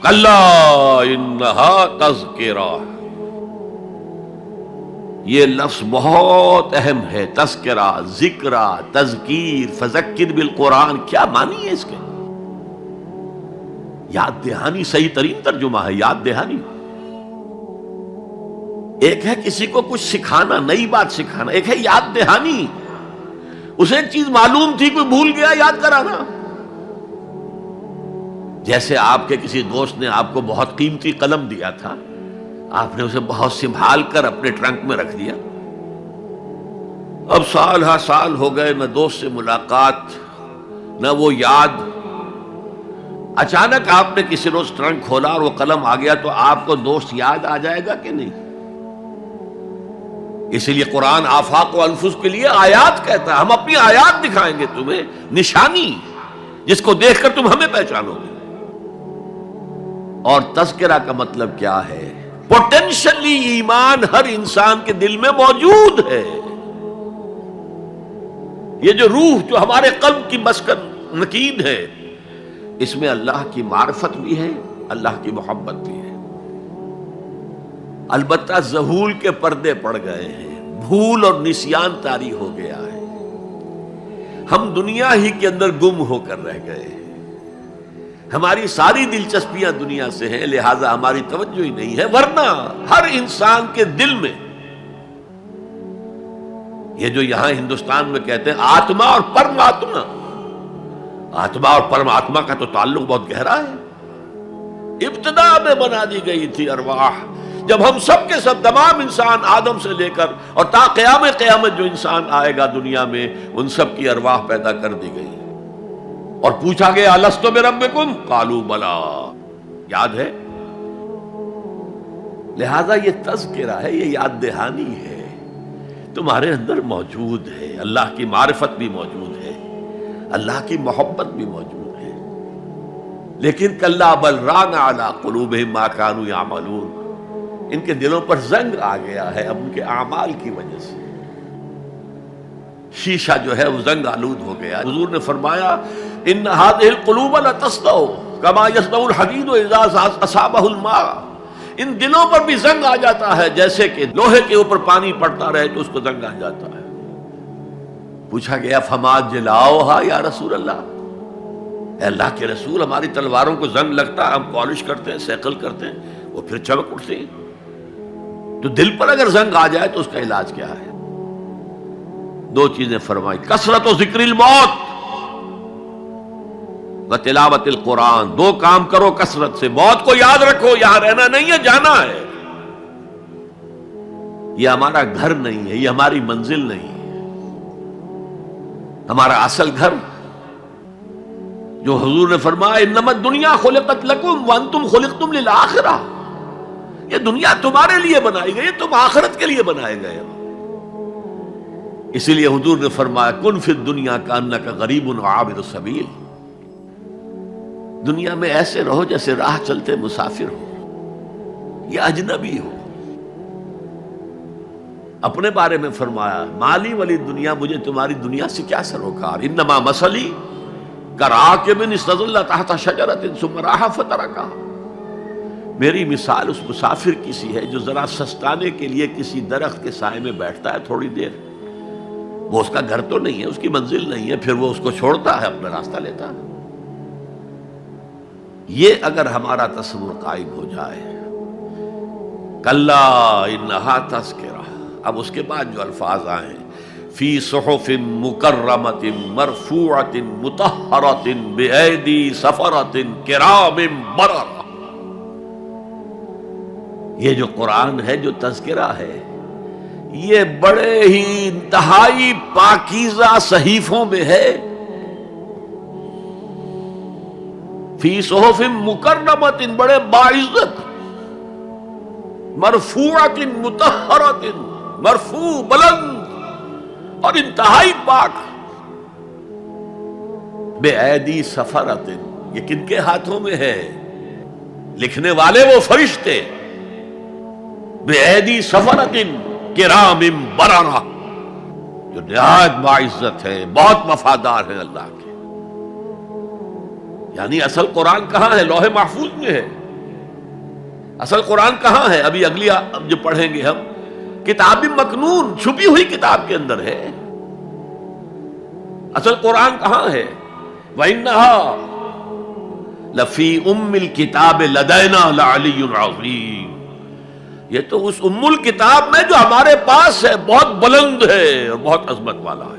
کلا انہا تذکرہ، یہ لفظ بہت اہم ہے. تذکرہ، ذکرہ، تذکیر، فذکر بالقرآن، کیا معنی ہے اس کے؟ یاد دہانی صحیح ترین ترجمہ ہے، یاد دہانی. ایک ہے کسی کو کچھ سکھانا، نئی بات سکھانا، ایک ہے یاد دہانی. اسے ایک چیز معلوم تھی، کوئی بھول گیا، یاد کرانا. جیسے آپ کے کسی دوست نے آپ کو بہت قیمتی قلم دیا تھا، آپ نے اسے بہت سنبھال کر اپنے ٹرنک میں رکھ دیا. اب سال ہا سال ہو گئے، نہ دوست سے ملاقات، نہ وہ یاد. اچانک آپ نے کسی روز ٹرنک کھولا اور وہ قلم آ گیا، تو آپ کو دوست یاد آ جائے گا کہ نہیں؟ اسی لیے قرآن آفاق و انفس کے لیے آیات کہتا ہے. ہم اپنی آیات دکھائیں گے تمہیں، نشانی جس کو دیکھ کر تم ہمیں پہچانو گے. اور تذکرہ کا مطلب کیا ہے؟ پوٹینشلی ایمان ہر انسان کے دل میں موجود ہے. یہ جو روح جو ہمارے قلب کی مسکن نکید ہے، اس میں اللہ کی معرفت بھی ہے، اللہ کی محبت بھی ہے. البتہ ذہول کے پردے پڑ گئے ہیں، بھول اور نسیان طاری ہو گیا ہے. ہم دنیا ہی کے اندر گم ہو کر رہ گئے ہیں. ہماری ساری دلچسپیاں دنیا سے ہیں، لہذا ہماری توجہ ہی نہیں ہے. ورنہ ہر انسان کے دل میں یہ جو یہاں ہندوستان میں کہتے ہیں آتما اور پرماتما، آتما اور پرماتما کا تو تعلق بہت گہرا ہے. ابتدا میں بنا دی گئی تھی ارواح، جب ہم سب کے سب تمام انسان آدم سے لے کر اور تا قیامت جو انسان آئے گا دنیا میں، ان سب کی ارواح پیدا کر دی گئی. اور پوچھا گیا الست بربکم قالوا بلا، یاد ہے؟ لہذا یہ تذکرہ ہے، یہ یاد دہانی ہے، تمہارے اندر موجود ہے. اللہ کی معرفت بھی موجود ہے، اللہ کی محبت بھی موجود ہے. لیکن کلا بل ران علی قلوبہم ما کانوا یعملون، ان کے دلوں پر زنگ آ گیا ہے اب ان کے اعمال کی وجہ سے. شیشہ جو ہے وہ زنگ آلود ہو گیا. حضور نے فرمایا ان هذه القلوب لتصدع كما يصدع الحديد اذا اصابه الماء، ان دلوں پر بھی زنگ آ جاتا ہے جیسے کہ لوہے کے اوپر پانی پڑتا رہے تو اس کو زنگ آ جاتا ہے. پوچھا گیا فما جلاؤها یا رسول اللہ، اے اللہ کے رسول ہماری تلواروں کو زنگ لگتا ہے، ہم پالش کرتے ہیں، سیکل کرتے ہیں، وہ پھر چمک اٹھتے ہیں. تو دل پر اگر زنگ آ جائے تو اس کا علاج کیا ہے؟ دو چیزیں فرمائی، کثرت و ذکر الموت و تلاوت القرآن. دو کام کرو کثرت سے، موت کو یاد رکھو، یہاں رہنا نہیں ہے، جانا ہے. یہ ہمارا گھر نہیں ہے، یہ ہماری منزل نہیں ہے. ہمارا اصل گھر جو حضور نے فرمایا انما الدنیا خلقت لکم وانتم خلقتم للآخرہ، یہ دنیا تمہارے لیے بنائی گئی، تم آخرت کے لیے بنائے گئے ہو. اسی لیے حضور نے فرمایا کن فی الدنیا کانک غریب عابر السبیل، دنیا میں ایسے رہو جیسے راہ چلتے مسافر ہو یا اجنبی ہو. اپنے بارے میں فرمایا مالی ولی دنیا، مجھے تمہاری دنیا سے کیا سروکار، انما مثلی کراکب استظل تحت شجرۃ ثم راح فترکھا، میری مثال اس مسافر کی سی ہے جو ذرا سستانے کے لیے کسی درخت کے سائے میں بیٹھتا ہے تھوڑی دیر. وہ اس کا گھر تو نہیں ہے، اس کی منزل نہیں ہے، پھر وہ اس کو چھوڑتا ہے، اپنا راستہ لیتا ہے. یہ اگر ہمارا تصور قائم ہو جائے، کلا انہا تذکرہ. اب اس کے بعد جو الفاظ آئے فی صحف مکرمۃ مرفوعۃ مطہرۃ بایدی سفرۃ کرام بررہ، یہ جو قرآن ہے، جو تذکرہ ہے، یہ بڑے ہی انتہائی پاکیزہ صحیفوں میں ہے. فی صحف مکرمۃ، بڑے باعزت، مرفوعۃ مطہرۃ، مرفوع بلند اور انتہائی پاک. بے ایدی سفرۃ، یہ کن کے ہاتھوں میں ہے؟ لکھنے والے وہ فرشتے. بے ایدی سفرۃ کرام بررہ، جو نہایت باعزت ہے، بہت وفادار ہیں اللہ کے. یعنی اصل قرآن کہاں ہے؟ لوح محفوظ میں ہے. اصل قرآن کہاں ہے؟ ابھی اگلی جو پڑھیں گے ہم، کتاب مکنون، چھپی ہوئی کتاب کے اندر ہے۔ اصل قرآن کہاں ہے؟ وَإِنَّهَا لَفِي أُمِّ الْكِتَابِ لَدَيْنَا لَعَلِيٌّ عَظِيمٌ، یہ تو اس ام الکتاب میں جو ہمارے پاس ہے، بہت بلند ہے اور بہت عظمت والا ہے۔